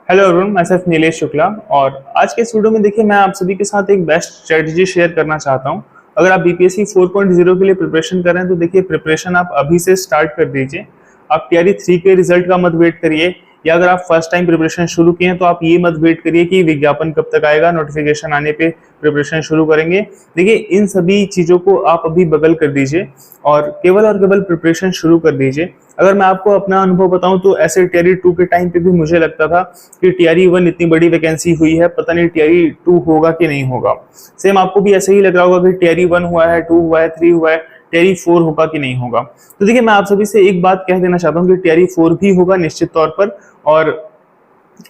Hello Arun, मैं सिर्फ नीलेश शुक्ला। और आज के इस वीडियो में देखिए मैं आप सभी के साथ एक बेस्ट स्ट्रेटजी शेयर करना चाहता हूं। अगर आप बीपीएससी 4.0 के लिए प्रिपरेशन कर रहे हैं तो देखिए प्रिपरेशन आप अभी से स्टार्ट कर दीजिए। आप टीआरई 3 के रिजल्ट का मत वेट करिए, या अगर आप फर्स्ट टाइम प्रिपरेशन शुरू किए हैं तो आप ये मत वेट करिए कि विज्ञापन कब तक आएगा, नोटिफिकेशन आने पे प्रिपरेशन शुरू करेंगे। देखिए इन सभी चीज़ों को आप अभी बगल कर दीजिए और केवल प्रिपरेशन शुरू कर दीजिए। अगर मैं आपको अपना अनुभव बताऊं तो ऐसे टीआरई 2 के टाइम पे भी मुझे लगता था कि टीआरई 1 इतनी बड़ी वैकेंसी हुई है, पता नहीं टीआरई 2 होगा कि नहीं होगा। सेम आपको भी ऐसे ही लग रहा होगा कि टीआरई 1 हुआ है, 2 हुआ है, 3 हुआ है, टीआरई 4 होगा कि नहीं होगा। तो देखिए मैं आप सभी से एक बात कह देना चाहता हूँ कि टीआरई 4 भी होगा निश्चित तौर पर। और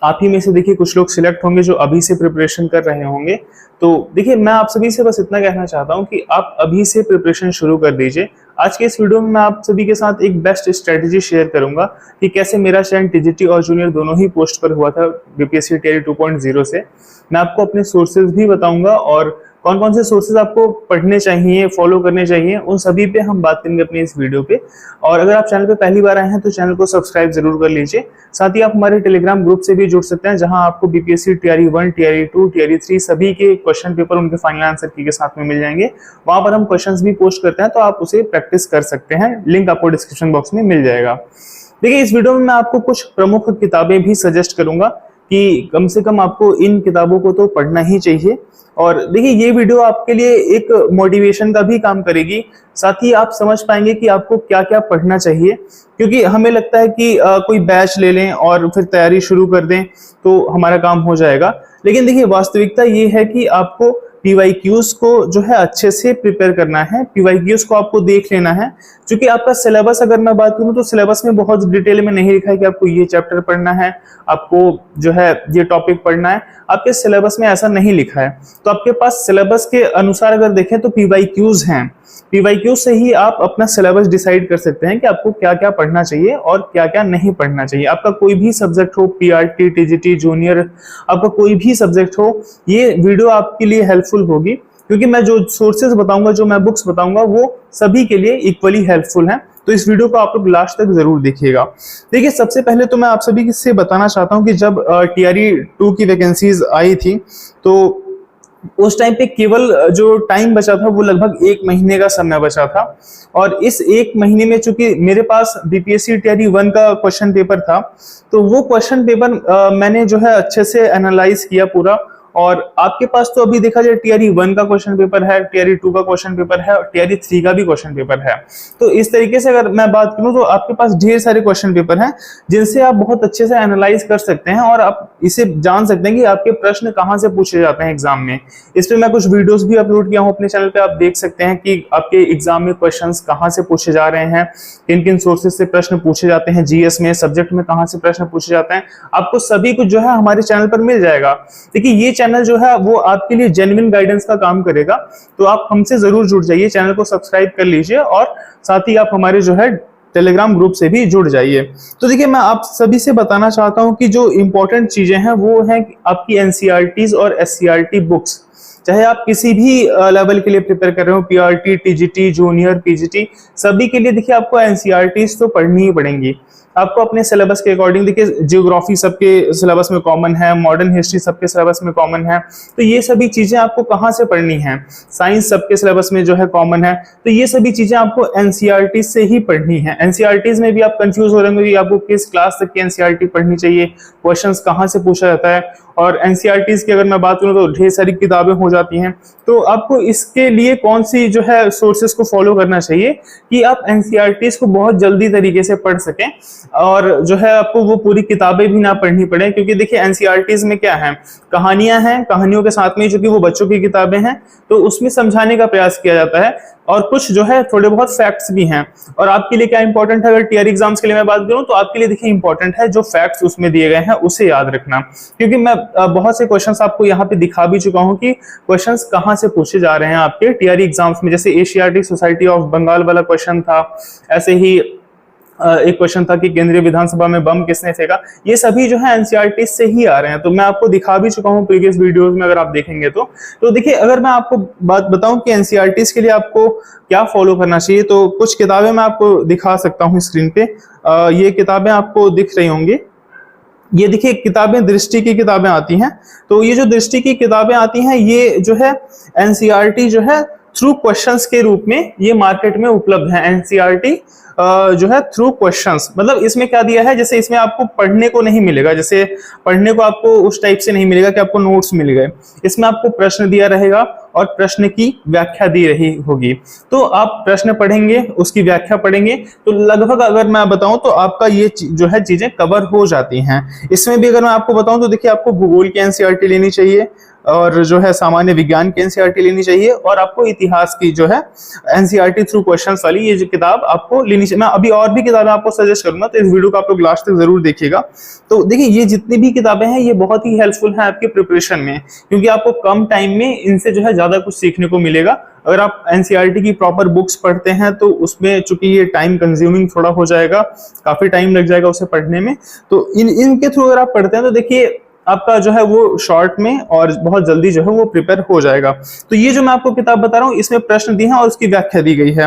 आप ही में से देखिए कुछ लोग सिलेक्ट होंगे जो अभी से प्रिपरेशन कर रहे होंगे। तो देखिए मैं आप सभी से बस इतना कहना चाहता हूं कि आप अभी से प्रिपरेशन शुरू कर दीजिए। आज के इस वीडियो में मैं आप सभी के साथ एक बेस्ट स्ट्रेटजी शेयर करूंगा कि कैसे मेरा चयन टीजीटी और जूनियर दोनों ही पोस्ट पर हुआ था बीपीएससी टीआरई 2.0 से। मैं आपको अपने सोर्सेज भी बताऊंगा और कौन कौन से सोर्सेज आपको पढ़ने चाहिए, फॉलो करने चाहिए, उन सभी पे हम बात करेंगे अपने इस वीडियो पे। और अगर आप चैनल पे पहली बार आए हैं तो चैनल को सब्सक्राइब जरूर कर लीजिए। साथ ही आप हमारे टेलीग्राम ग्रुप से भी जुड़ सकते हैं, जहां आपको बीपीएससी टीआरई 1, टीआरई 2, टीआरई 3 सभी के क्वेश्चन पेपर उनके फाइनल आंसर की के साथ में मिल जाएंगे। वहां पर हम क्वेश्चंस भी पोस्ट करते हैं, तो आप उसे प्रैक्टिस कर सकते हैं। लिंक आपको डिस्क्रिप्शन बॉक्स में मिल जाएगा। देखिए इस वीडियो में मैं आपको कुछ प्रमुख किताबें भी सजेस्ट करूंगा कि कम से कम आपको इन किताबों को तो पढ़ना ही चाहिए। और देखिए ये वीडियो आपके लिए एक मोटिवेशन का भी काम करेगी, साथ ही आप समझ पाएंगे कि आपको क्या क्या पढ़ना चाहिए। क्योंकि हमें लगता है कि कोई बैच ले लें और फिर तैयारी शुरू कर दें तो हमारा काम हो जाएगा, लेकिन देखिए वास्तविकता ये है कि आपको पीवाईक्यूज को जो है अच्छे से प्रिपेयर करना है। पीवाईक्यूज को आपको देख लेना है, क्योंकि आपका सिलेबस अगर मैं बात करूं तो सिलेबस में बहुत डिटेल में नहीं लिखा है कि आपको ये चैप्टर पढ़ना है, आपको जो है ये टॉपिक पढ़ना है। आपके सिलेबस में ऐसा नहीं लिखा है। तो आपके पास सिलेबस के अनुसार अगर देखें तो पीवाईक्यूज हैं। पीवाईक्यूज से ही आप अपना सिलेबस डिसाइड कर सकते हैं कि आपको क्या क्या पढ़ना चाहिए और क्या क्या नहीं पढ़ना चाहिए। आपका कोई भी सब्जेक्ट हो, पीआरटी, टीजीटी, जूनियर, आपका कोई भी सब्जेक्ट हो, ये वीडियो आपके लिए हेल्पफुल होगी। क्योंकि मैं जो सोर्सेज बताऊंगा, जो मैं बुक्स बताऊंगा, वो सभी के लिए इक्वली हेल्पफुल हैं। तो इस वीडियो को आप लोग लास्ट तक जरूर देखिएगा। देखिए सबसे पहले तो मैं आप सभी से बताना चाहता हूं कि जब टीआरई 2 की वैकेंसीज आई थी तो उस टाइम पे केवल जो टाइम बचा था वो लगभग 1 महीने का समय बचा था। और इस 1 महीने में चूंकि मेरे पास बीपीएससी टीआरई 1 का क्वेश्चन पेपर था, तो वो क्वेश्चन पेपर मैंने जो है अच्छे से एनालाइज किया पूरा। और आपके पास तो अभी देखा जाए टीआरई 1 का क्वेश्चन पेपर है, टीआरई 2 का क्वेश्चन पेपर है और टीआरई 3 का भी क्वेश्चन पेपर है। तो इस तरीके से अगर मैं बात करूं तो आपके पास ढेर सारे क्वेश्चन पेपर हैं जिनसे आप बहुत अच्छे से एनालाइज कर सकते हैं और आप इसे जान सकते हैं कि आपके प्रश्न कहां से पूछे जाते हैं एग्जाम में। इस पे मैं कुछ वीडियोस भी अपलोड किया हूं अपने चैनल पे, आप देख सकते हैं कि आपके एग्जाम में क्वेश्चंस कहां से पूछे जा रहे हैं, किन किन सोर्सेज से प्रश्न पूछे जाते हैं, जीएस में, सब्जेक्ट में कहां से प्रश्न पूछे जाते हैं। आपको सभी कुछ जो है हमारे चैनल पर मिल जाएगा। देखिए ये चैनल जो है वो आपके लिए जेन्युइन गाइडेंस का काम करेगा, तो आप हमसे जरूर जुड़ जाइए, चैनल को सब्सक्राइब कर लीजिए और साथ ही आप हमारे जो है टेलीग्राम ग्रुप से भी जुड़ जाइए। तो देखिए मैं आप सभी से बताना चाहता हूं कि जो इंपॉर्टेंट चीजें हैं वो है आपकी एनसीईआरटीज और एससीईआरटी बुक्स। चाहे आप किसी भी लेवल के लिए प्रिपेयर कर रहे हो, पीआरटी, टीजीटी, जूनियर, पीजीटी, सभी के लिए देखिए आपको एनसीईआरटीज तो पढ़नी ही पड़ेंगी। आपको अपने सिलेबस के अकॉर्डिंग, देखिए ज्योग्राफी सबके सिलेबस में कॉमन है, मॉडर्न हिस्ट्री सबके सिलेबस में कॉमन है, तो ये सभी चीजें आपको कहाँ से पढ़नी है। साइंस सबके सिलेबस में जो है कॉमन है, तो ये सभी चीजें आपको एनसीईआरटी से ही पढ़नी है। एनसीईआरटीज में भी आप कंफ्यूज हो रहे होंगे कि आपको किस क्लास तक की एनसीईआरटी पढ़नी चाहिए, क्वेश्चंस कहाँ से पूछा जाता है। और एनसीईआरटीज की अगर मैं बात करूं तो ढेर सारी किताबें हो जाती हैं। तो आपको इसके लिए कौन सी जो है सोर्सेज को फॉलो करना चाहिए कि आप एनसीईआरटीज को बहुत जल्दी तरीके से पढ़ सकें और जो है आपको वो पूरी किताबें भी ना पढ़नी पड़े। क्योंकि देखिए एनसीईआरटीज में क्या है, कहानियां हैं, कहानियों के साथ में जो कि वो बच्चों की किताबें हैं, तो उसमें समझाने का प्रयास किया जाता है और कुछ जो है थोड़े बहुत फैक्ट्स भी हैं। और आपके लिए क्या इंपॉर्टेंट है, अगर टीआरई एग्जाम्स के लिए मैं बात करूं तो आपके लिए देखिए इंपॉर्टेंट है जो फैक्ट्स उसमें दिए गए हैं उसे याद रखना। क्योंकि मैं बहुत से क्वेश्चंस आपको यहाँ पे दिखा भी चुका हूं कि क्वेश्चंस कहाँ से पूछे जा रहे हैं आपके टीआरई एग्जाम्स में। जैसे एशियाटिक सोसाइटी ऑफ बंगाल वाला क्वेश्चन था, ऐसे ही एक क्वेश्चन था कि केंद्रीय विधानसभा में बम किसने फेंका। ये सभी जो है एनसीईआरटी से ही आ रहे हैं, तो मैं आपको दिखा भी चुका हूं प्रीवियस वीडियोस में, अगर आप देखेंगे तो देखिए अगर मैं आपको बात बताऊं कि एनसीईआरटी के लिए आपको क्या फॉलो करना चाहिए, तो कुछ किताबें मैं आपको दिखा सकता हूं स्क्रीन पे। ये किताबें आपको दिख रही होंगी। ये देखिए किताबें दृष्टि की किताबें आती हैं। तो ये जो दृष्टि की किताबें आती हैं ये जो है एनसीईआरटी जो है थ्रू क्वेश्चंस के रूप में ये मार्केट में उपलब्ध है। एनसीईआरटी जो है थ्रू क्वेश्चंस, मतलब इसमें क्या दिया है, जैसे इसमें आपको पढ़ने को नहीं मिलेगा, जैसे पढ़ने को आपको उस टाइप से नहीं मिलेगा कि आपको नोट्स मिल गए। इसमें आपको प्रश्न दिया रहेगा और प्रश्न की व्याख्या दी रही होगी। तो आप प्रश्न पढ़ेंगे, उसकी व्याख्या पढ़ेंगे, तो लगभग अगर मैं बताऊं तो आपका ये जो है चीजें कवर हो जाती हैं। इसमें भी अगर मैं आपको बताऊं तो देखिए आपको भूगोल की एनसीईआरटी लेनी चाहिए और जो है सामान्य विज्ञान की एनसीईआरटी लेनी चाहिए और आपको इतिहास की जो है एनसीईआरटी थ्रू क्वेश्चंस वाली ये जो किताब आपको लेनी चाहिए। मैं अभी और भी किताबें आपको सजेस्ट करूंगा, तो इस वीडियो को आप लोग लास्ट तक जरूर देखिएगा। तो देखिए ये जितनी भी किताबें हैं ये बहुत ही हेल्पफुल है आपके प्रिपरेशन में, क्योंकि आपको कम टाइम में इनसे जो है ज्यादा कुछ सीखने को मिलेगा। अगर आप एनसीईआरटी की प्रॉपर बुक्स पढ़ते हैं तो उसमें चूंकि ये टाइम कंज्यूमिंग थोड़ा हो जाएगा, काफी टाइम लग जाएगा उसे पढ़ने में। तो इनके थ्रू अगर आप पढ़ते हैं तो देखिए आपका जो है वो शॉर्ट में और बहुत जल्दी जो है वो प्रिपेयर हो जाएगा। तो ये जो मैं आपको किताब बता रहा हूँ इसमें प्रश्न दिए हैं और उसकी व्याख्या दी गई है।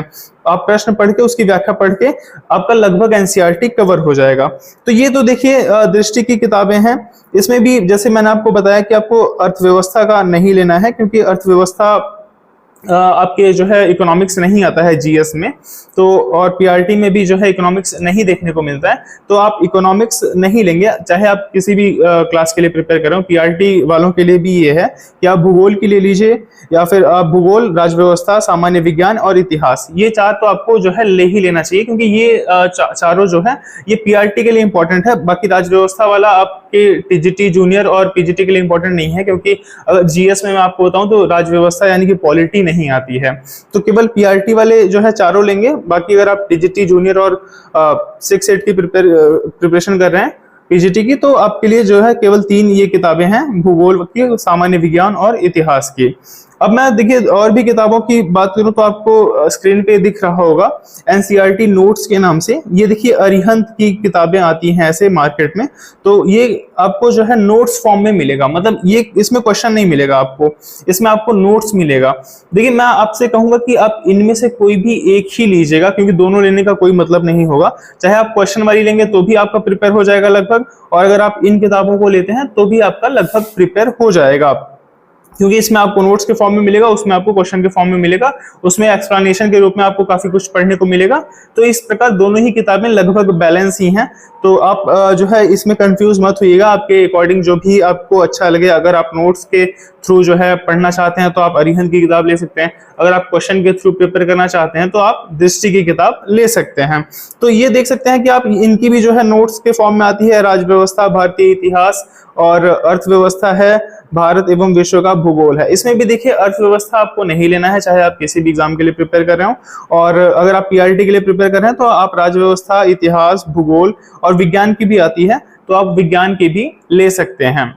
आप प्रश्न पढ़ के उसकी व्याख्या पढ़ के आपका लगभग एनसीईआरटी कवर हो जाएगा। तो ये तो देखिए दृष्टि की किताबें हैं। इसमें भी जैसे मैंने आपको बताया कि आपको अर्थव्यवस्था का नहीं लेना है, क्योंकि अर्थव्यवस्था आपके जो है इकोनॉमिक्स नहीं आता है जीएस में, तो और पीआरटी में भी जो है इकोनॉमिक्स नहीं देखने को मिलता है, तो आप इकोनॉमिक्स नहीं लेंगे चाहे आप किसी भी क्लास के लिए प्रिपेयर कर रहे हो। पीआरटी वालों के लिए भी ये है कि आप भूगोल के लिए लीजिए या फिर आप भूगोल, राजव्यवस्था, सामान्य विज्ञान और इतिहास, ये चार तो आपको जो है ले ही लेना चाहिए, क्योंकि ये चारों जो है ये पीआरटी के लिए इंपॉर्टेंट है। बाकी राजव्यवस्था वाला आपके टीजीटी जूनियर और पीजीटी के लिए इंपॉर्टेंट नहीं है, क्योंकि अगर जीएस में मैं आपको बताऊं तो राजव्यवस्था यानी कि पॉलिटी नहीं आती है। तो केवल पीआरटी वाले जो है चारों लेंगे। बाकी अगर आप टीजीटी जूनियर और 6-8 की प्रिपरेशन कर रहे हैं पीजीटी की, तो आपके लिए जो है केवल 3 ये किताबें हैं, भूगोल की, सामान्य विज्ञान और इतिहास की। अब मैं देखिए और भी किताबों की बात करूं तो आपको स्क्रीन पे दिख रहा होगा एनसीईआरटी नोट्स के नाम से। ये देखिए अरिहंत की किताबें आती हैं ऐसे मार्केट में, तो ये आपको जो है नोट्स फॉर्म में मिलेगा, मतलब ये इसमें क्वेश्चन नहीं मिलेगा आपको, इसमें आपको नोट्स मिलेगा। देखिए मैं आपसे कहूंगा कि आप इनमें से कोई भी एक ही लीजिएगा, क्योंकि दोनों लेने का कोई मतलब नहीं होगा। चाहे आप क्वेश्चन वाली लेंगे तो भी आपका प्रिपेयर हो जाएगा लगभग, और अगर आप इन किताबों को लेते हैं तो भी आपका लगभग प्रिपेयर हो जाएगा, क्योंकि इसमें आपको नोट्स के फॉर्म में मिलेगा, उसमें आपको क्वेश्चन के फॉर्म में मिलेगा, उसमें एक्सप्लेनेशन के रूप में आपको काफी कुछ पढ़ने को मिलेगा। तो इस प्रकार दोनों ही किताबें लगभग बैलेंस ही हैं। तो आप जो है इसमें कंफ्यूज मत होइएगा, आपके अकॉर्डिंग जो भी आपको अच्छा लगे। अगर आप नोट्स के थ्रू जो है पढ़ना चाहते हैं तो आप अरिहंत की किताब ले सकते हैं, अगर आप क्वेश्चन के थ्रू प्रिपेयर करना चाहते हैं तो आप दृष्टि की किताब ले सकते हैं। तो ये देख सकते हैं कि आप इनकी भी जो है नोट्स के फॉर्म में आती है, राजव्यवस्था, भारतीय इतिहास, और अर्थव्यवस्था है, भारत एवं विश्व का भूगोल है। इसमें भी देखिए अर्थव्यवस्था आपको नहीं लेना है, चाहे आप किसी भी एग्जाम के लिए प्रिपेयर कर रहे हो, और अगर आप पीआरटी के लिए प्रिपेयर कर रहे हैं तो आप राजव्यवस्था, इतिहास, भूगोल और विज्ञान की भी आती है, तो आप विज्ञान की भी ले सकते हैं।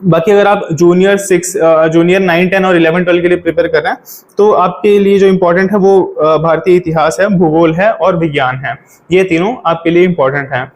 बाकी अगर आप जूनियर 9, 10 और 11, 12 के लिए प्रिपेयर कर रहे हैं तो आपके लिए जो इंपॉर्टेंट है वो भारतीय इतिहास है, भूगोल है और विज्ञान है। ये तीनों आपके लिए इंपॉर्टेंट हैं।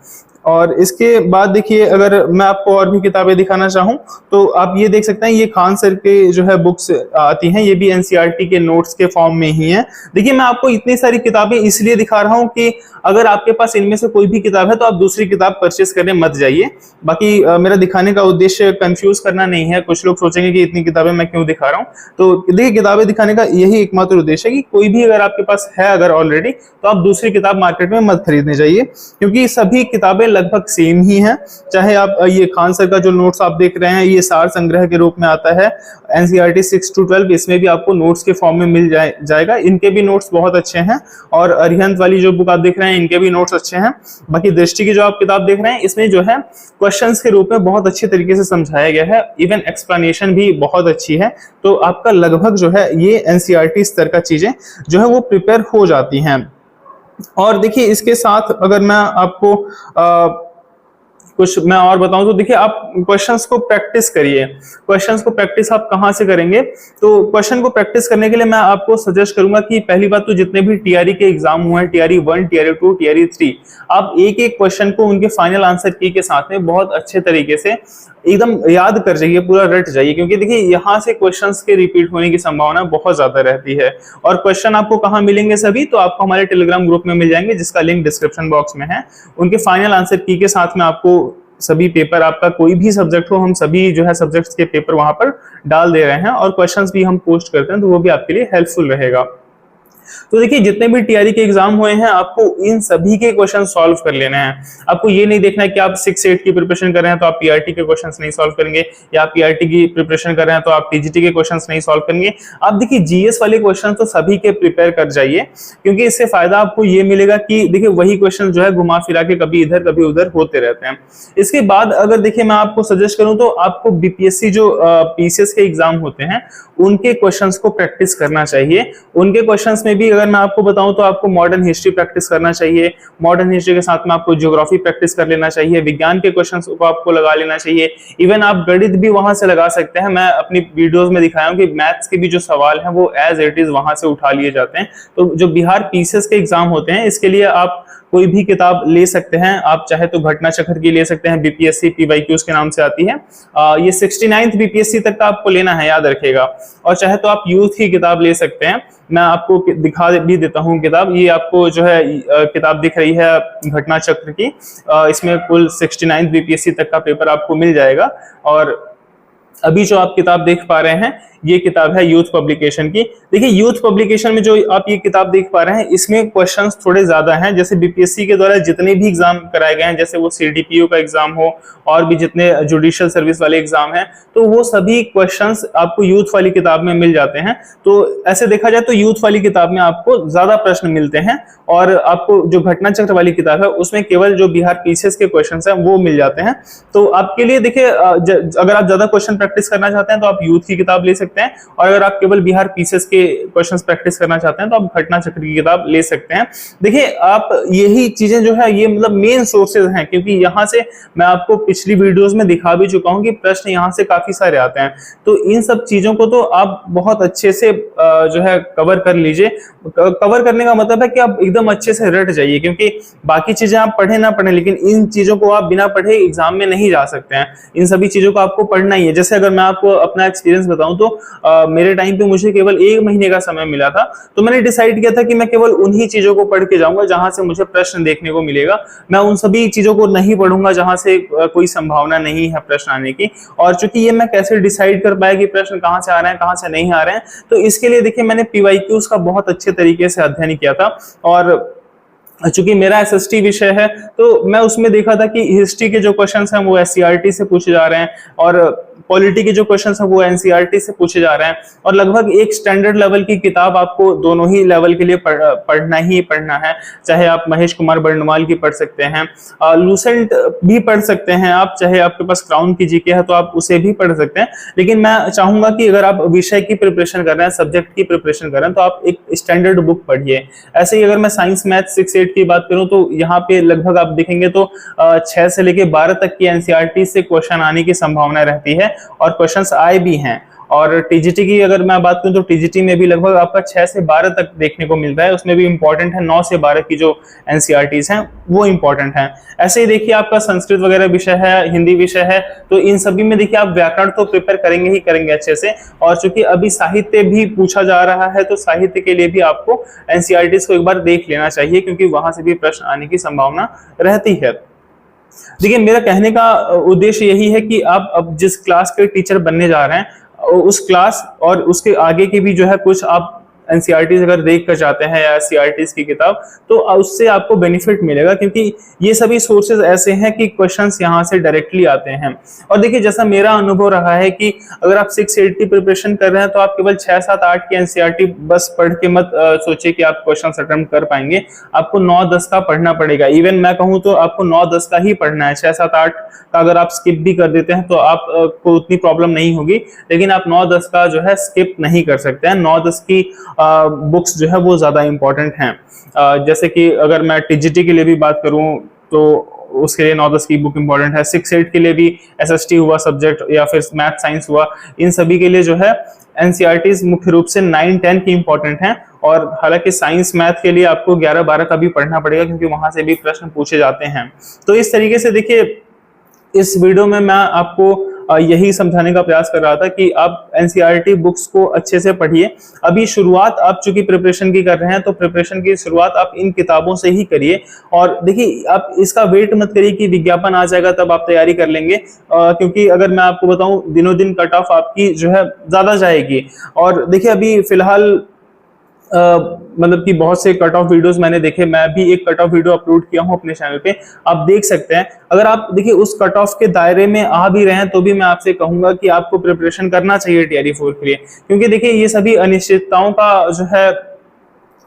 और इसके बाद देखिए अगर मैं आपको और भी किताबें दिखाना चाहूँ तो आप ये देख सकते हैं, ये खान सर के जो है बुक्स आती हैं, ये भी एनसीईआरटी के नोट्स के फॉर्म में ही है। देखिए मैं आपको इतनी सारी किताबें इसलिए दिखा रहा हूँ कि अगर आपके पास इनमें से कोई भी किताब है तो आप दूसरी किताब परचेस करने मत जाइए। बाकी मेरा दिखाने का उद्देश्य कंफ्यूज करना नहीं है। कुछ लोग सोचेंगे कि इतनी किताबें मैं क्यों दिखा रहा हूँ, तो देखिए किताबें दिखाने का यही एकमात्र उद्देश्य है कि कोई भी अगर आपके पास है अगर ऑलरेडी, तो आप दूसरी किताब मार्केट में मत खरीदने जाइए, क्योंकि सभी किताबें लगभग सेम ही हैं। चाहे आप ये खान सर का जो नोट्स आप देख रहे हैं ये सार संग्रह के रूप में आता है, एनसीईआरटी 6 to 12, इसमें भी आपको नोट्स के फॉर्म में मिल जाएगा। इनके भी नोट्स बहुत अच्छे हैं, और अरिहंत वाली जो बुक आप देख रहे हैं इनके भी नोट्स अच्छे हैं। बाकी दृष्टि की जो आप किताब देख रहे हैं इसमें जो है क्वेश्चंस के रूप में बहुत अच्छे तरीके से समझाया गया है, इवन एक्सप्लेनेशन भी बहुत अच्छी है। तो आपका लगभग जो है ये एनसीईआरटी स्तर का चीजें जो है वो प्रिपेयर हो जाती हैं। और देखिए इसके साथ अगर मैं आपको कुछ मैं और बताऊं तो देखिए आप क्वेश्चंस को प्रैक्टिस करिए। क्वेश्चंस को प्रैक्टिस आप कहां से करेंगे, तो क्वेश्चन को प्रैक्टिस करने के लिए मैं आपको सजेस्ट करूंगा कि पहली बात तो जितने भी टीआरई के एग्जाम हुए हैं, टीआरई 1, टीआरई 2, टीआरई 3, आप एक एक क्वेश्चन को उनके फाइनल आंसर की के साथ में बहुत अच्छे तरीके से एकदम याद कर जाइए, पूरा रट जाइए, क्योंकि देखिए यहाँ से क्वेश्चंस के रिपीट होने की संभावना बहुत ज्यादा रहती है। और क्वेश्चन आपको कहाँ मिलेंगे सभी, तो आपको हमारे टेलीग्राम ग्रुप में मिल जाएंगे, जिसका लिंक डिस्क्रिप्शन बॉक्स में है। उनके फाइनल आंसर की के साथ में आपको सभी पेपर, आपका कोई भी सब्जेक्ट हो, हम सभी जो है सब्जेक्ट्स के पेपर वहां पर डाल दे रहे हैं और क्वेश्चंस भी हम पोस्ट करते हैं, तो वो भी आपके लिए हेल्पफुल रहेगा। तो देखिए जितने भी टीआरई के एग्जाम हुए हैं, आपको इन सभी के क्वेश्चन सॉल्व कर लेने हैं। आपको ये नहीं देखना है कि आप 6-8 की प्रिपरेशन कर रहे हैं तो आप पीआरटी के क्वेश्चंस नहीं सॉल्व करेंगे, या आप पीआरटी की प्रिपरेशन कर रहे हैं तो आप टीजीटी के क्वेश्चंस नहीं सॉल्व करेंगे। आप देखिए जीएस वाले क्वेश्चन तो सभी के प्रिपेयर कर जाइए, क्योंकि इससे फायदा आपको ये मिलेगा कि देखिए वही क्वेश्चन जो है घुमा फिरा के कभी इधर कभी उधर होते रहते हैं। इसके बाद अगर देखिए मैं आपको सजेस्ट करूं तो आपको बीपीएससी जो पीसीएस के एग्जाम होते हैं उनके क्वेश्चंस को प्रैक्टिस करना चाहिए। उनके क्वेश्चंस में भी अगर मैं आपको बताऊं तो आपको मॉडर्न हिस्ट्री प्रैक्टिस करना चाहिए, मॉडर्न हिस्ट्री के साथ में आपको ज्योग्राफी प्रैक्टिस कर लेना चाहिए, विज्ञान के क्वेश्चंस को आपको लगा लेना चाहिए, इवन आप गणित भी वहां से लगा सकते हैं। मैं अपनी वीडियोस में दिखाया हूं कि मैथ्स के भी जो सवाल हैं वो एज इट इज वहां से उठा लिए जाते हैं। तो जो बिहार पीसीएस के एग्जाम होते हैं इसके लिए आप कोई भी किताब ले सकते हैं। आप चाहे तो घटना चक्र की ले सकते हैं, बीपीएससी पीवाईक्यूज के नाम से आती है। ये 69th बीपीएससी तक का आपको लेना है, याद रखिएगा। और चाहे तो आप यूथ की किताब ले सकते हैं, मैं आपको दिखा भी देता हूं किताब। ये आपको जो है किताब दिख रही है घटना चक्र की, इसमें कुल 69th बीपीएससी तक का पेपर आपको मिल जाएगा। और अभी जो आप किताब देख पा रहे हैं ये किताब है यूथ पब्लिकेशन की। देखिए यूथ पब्लिकेशन में जो आप ये किताब देख पा रहे हैं इसमें क्वेश्चंस थोड़े ज्यादा हैं। जैसे बीपीएससी के द्वारा जितने भी एग्जाम कराए गए हैं, जैसे वो सीडीपीओ का एग्जाम हो और भी जितने जुडिशियल सर्विस वाले एग्जाम हैं, तो वो सभी क्वेश्चंस आपको यूथ वाली किताब में मिल जाते हैं। तो ऐसे देखा जाए तो यूथ वाली किताब में आपको ज्यादा प्रश्न मिलते हैं, और आपको जो घटना चक्र वाली किताब है उसमें केवल जो बिहार पीसीएस के क्वेश्चन है वो मिल जाते हैं। तो आपके लिए देखिए अगर आप ज्यादा क्वेश्चन प्रैक्टिस करना चाहते हैं तो आप यूथ की किताब ले सकते हैं, और अगर आप केवल बिहार पीसीएस के क्वेश्चंस प्रैक्टिस करना चाहते हैं तो आप घटना चक्र की किताब ले सकते हैं। देखिए आप यही चीजें जो है ये मतलब मेन सोर्सेज हैं, क्योंकि यहाँ से मैं आपको पिछली वीडियोस में दिखा भी चुका हूँ कि प्रश्न यहाँ से काफी सारे आते हैं। तो इन सब चीजों को तो आप बहुत अच्छे से जो है कवर कर लीजिए। कवर करने का मतलब है कि आप एकदम अच्छे से रट जाइए, क्योंकि बाकी चीजें आप पढ़े ना पढ़े लेकिन इन चीजों को आप बिना पढ़े एग्जाम में नहीं जा सकते हैं। इन सभी चीजों को आपको पढ़ना ही है। जैसे अगर मैं आपको अपना एक्सपीरियंस बताऊं तो मेरे टाइम पे मुझे केवल 1 महीने का समय मिला था, तो मैंने डिसाइड किया था कि मैं केवल उन्हीं चीजों को पढ़ के जाऊंगा जहां से मुझे प्रश्न देखने को मिलेगा। मैं उन सभी चीजों को नहीं पढ़ूंगा जहां से कोई संभावना नहीं है प्रश्न आने की। और चूंकि ये मैं कैसे डिसाइड कर पाया कि प्रश्न कहां से आ रहे हैं कहां से नहीं आ रहे हैं, तो इसके लिए देखिए मैंने पीवाईक्यूज का बहुत अच्छे तरीके से अध्ययन किया था। और चूंकि मेरा एसएसटी विषय है तो मैं उसमें देखा था कि हिस्ट्री के जो क्वेश्चंस हैं वो एससीईआरटी से पूछे जा रहे हैं, और पॉलिटी के जो क्वेश्चंस हैं वो एनसीईआरटी से पूछे जा रहे हैं। और लगभग एक स्टैंडर्ड लेवल की किताब आपको दोनों ही लेवल के लिए पढ़ना ही पढ़ना है। चाहे आप महेश कुमार बर्णवाल की पढ़ सकते हैं, लूसेंट भी पढ़ सकते हैं आप, चाहे आपके पास क्राउन की जीके है तो आप उसे भी पढ़ सकते हैं। लेकिन मैं चाहूंगा कि अगर आप विषय की प्रिपरेशन कर रहे हैं, सब्जेक्ट की प्रिपरेशन कर रहे हैं, तो आप एक स्टैंडर्ड बुक पढ़िए। ऐसे ही अगर मैं साइंस मैथ 6-8 की बात करूं तो यहाँ पे लगभग आप देखेंगे तो 6 से लेके 12 तक की एनसीईआरटी से क्वेश्चन आने की संभावना रहती है, और क्वेश्चंस आए भी हैं। और टीजीटी की अगर मैं बात करूं तो टीजीटी में भी लगभग आपका 6 से 12 तक देखने को मिलता है। उसमें भी इंपॉर्टेंट है 9 से 12 की जो एनसीईआरटीज हैं वो इंपॉर्टेंट हैं। ऐसे ही देखिए आपका संस्कृत वगैरह विषय है, हिंदी विषय है, तो इन सभी में देखिए आप व्याकरण तो प्रिपेयर करेंगे ही करेंगे अच्छे से। और चूंकि अभी साहित्य भी पूछा जा रहा है तो साहित्य के लिए भी आपको एनसीईआरटीज को एक बार देख लेना चाहिए, क्योंकि वहां से भी प्रश्न आने की संभावना रहती है। देखिए मेरा कहने का उद्देश्य यही है कि आप अब जिस क्लास के टीचर बनने जा रहे हैं उस क्लास और उसके आगे की भी जो है कुछ आप एनसीईआरटीज अगर देख कर जाते हैं या सीआरटीज की किताब, तो उससे आपको बेनिफिट मिलेगा, क्योंकि ये सभी सोर्सेज ऐसे हैं कि क्वेश्चंस यहाँ से डायरेक्टली आते हैं। और देखिए जैसा मेरा अनुभव रहा है कि अगर आप 6-8 की प्रिपरेशन कर रहे हैं तो आप केवल 6-7-8 की एनसीईआरटी बस पढ़ के मत सोचिए कि आप क्वेश्चन अटेम्प्ट कर पाएंगे। आपको 9-10 का पढ़ना पड़ेगा। इवन मैं कहूँ तो आपको 9-10 का ही पढ़ना है। 6-7-8 का अगर आप स्किप भी कर देते हैं तो आप को उतनी प्रॉब्लम नहीं होगी, लेकिन आप 9-10 का जो है स्किप नहीं कर सकते हैं। 9-10 की बुक्स जो है वो ज्यादा इंपॉर्टेंट हैं। जैसे कि अगर मैं टीजीटी के लिए भी बात करूं तो उसके लिए 9-10 की बुक इंपॉर्टेंट है। 6-8 के लिए भी एसएसटी हुआ सब्जेक्ट या फिर मैथ साइंस हुआ, इन सभी के लिए जो है एनसीईआरटीज मुख्य रूप से 9-10 की इंपॉर्टेंट हैं। और हालांकि साइंस मैथ के लिए आपको 11-12 का भी पढ़ना पड़ेगा, क्योंकि वहां से भी प्रश्न पूछे जाते हैं। तो इस तरीके से देखिए इस वीडियो में मैं आपको यही समझाने का प्रयास कर रहा था कि आप एनसीईआरटी बुक्स को अच्छे से पढ़िए। अभी शुरुआत आप चूंकि प्रिपरेशन की कर रहे हैं तो प्रिपरेशन की शुरुआत आप इन किताबों से ही करिए। और देखिए आप इसका वेट मत करिए कि विज्ञापन आ जाएगा तब आप तैयारी कर लेंगे, क्योंकि अगर मैं आपको बताऊं दिनों दिन कट ऑफ आपकी जो है ज्यादा जाएगी। और देखिए अभी फिलहाल मतलब कि बहुत से कट ऑफ वीडियोस मैंने देखे, मैं भी एक कट ऑफ वीडियो अपलोड किया हूं अपने चैनल पे, आप देख सकते हैं। अगर आप देखिए उस कट ऑफ के दायरे में आ भी रहे हैं तो भी मैं आपसे कहूंगा कि आपको प्रिपरेशन करना चाहिए टीआरई 4 के लिए, क्योंकि देखिए ये सभी अनिश्चितताओं का जो है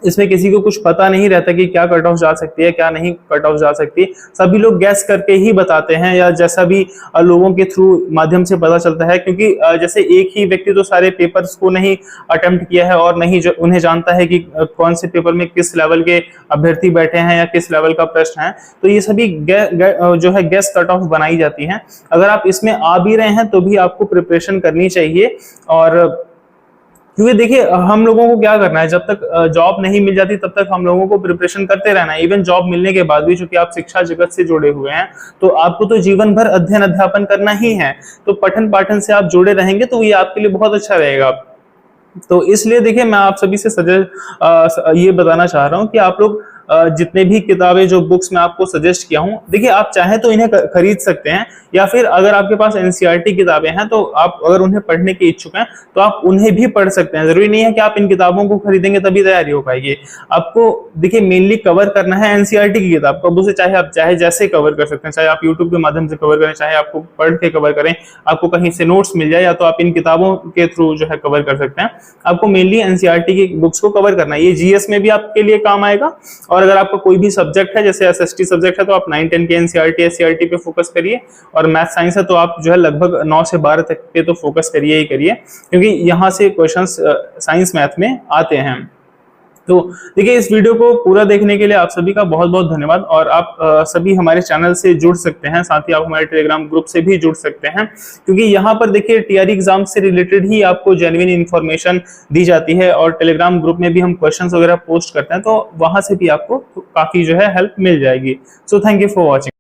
इसमें किसी को कुछ पता नहीं रहता कि क्या कट ऑफ जा सकती है क्या नहीं कट ऑफ जा सकती। सभी लोग गैस करके ही बताते हैं या जैसा भी लोगों के थ्रू माध्यम से पता चलता है, क्योंकि जैसे एक ही व्यक्ति तो सारे पेपर्स को नहीं अटेम्प्ट किया है और नहीं उन्हें जानता है कि कौन से पेपर में किस लेवल के अभ्यर्थी बैठे हैं या किस लेवल का प्रश्न है। तो ये सभी जो है गैस कट ऑफ बनाई जाती हैं। अगर आप इसमें आ भी रहे हैं तो भी आपको प्रिपरेशन करनी चाहिए। और क्योंकि देखिए हम लोगों को क्या करना है, जब तक जॉब नहीं मिल जाती तब तक हम लोगों को प्रिपरेशन करते रहना है। इवन जॉब मिलने के बाद भी चूंकि आप शिक्षा जगत से जुड़े हुए हैं तो आपको तो जीवन भर अध्ययन अध्यापन करना ही है। तो पठन पाठन से आप जुड़े रहेंगे तो ये आपके लिए बहुत अच्छा रहेगा। तो इसलिए देखिए मैं आप सभी से ये बताना चाह रहा हूं कि आप लोग जितने भी किताबें जो बुक्स मैं आपको सजेस्ट किया हूं, देखिए आप चाहें तो इन्हें खरीद सकते हैं, या फिर अगर आपके पास एनसीईआरटी किताबें हैं तो आप अगर उन्हें पढ़ने के इच्छुक हैं तो आप उन्हें भी पढ़ सकते हैं। जरूरी नहीं है कि आप इन किताबों को खरीदेंगे तभी तैयारी हो पाएगी। आपको देखिए मेनली कवर करना है एनसीईआरटी की किताब को, उसे चाहे आप चाहे जैसे कवर कर सकते हैं, चाहे आप यूट्यूब के माध्यम से कवर करें, चाहे आपको पढ़ के कवर करें, आपको कहीं से नोट्स मिल जाए, या तो आप इन किताबों के थ्रू जो है कवर कर सकते हैं। आपको मेनली एनसीईआरटी की बुक्स को कवर करना है। ये जीएस में भी आपके लिए काम आएगा, और अगर आपका कोई भी सब्जेक्ट है जैसे एसएसटी सब्जेक्ट है तो आप 9-10 के एनसीईआरटी एससीईआरटी पे फोकस करिए, और मैथ साइंस है तो आप जो है लगभग 9 से 12 तक पे तो फोकस करिए ही करिए, क्योंकि यहाँ से क्वेश्चंस साइंस मैथ में आते हैं। तो देखिए इस वीडियो को पूरा देखने के लिए आप सभी का बहुत बहुत धन्यवाद। और आप सभी हमारे चैनल से जुड़ सकते हैं, साथ ही आप हमारे टेलीग्राम ग्रुप से भी जुड़ सकते हैं, क्योंकि यहाँ पर देखिए टीआरई एग्जाम से रिलेटेड ही आपको जेन्युइन इन्फॉर्मेशन दी जाती है। और टेलीग्राम ग्रुप में भी हम क्वेश्चंस वगैरह पोस्ट करते हैं, तो वहां से भी आपको काफी जो है हेल्प मिल जाएगी। So thank you for watching.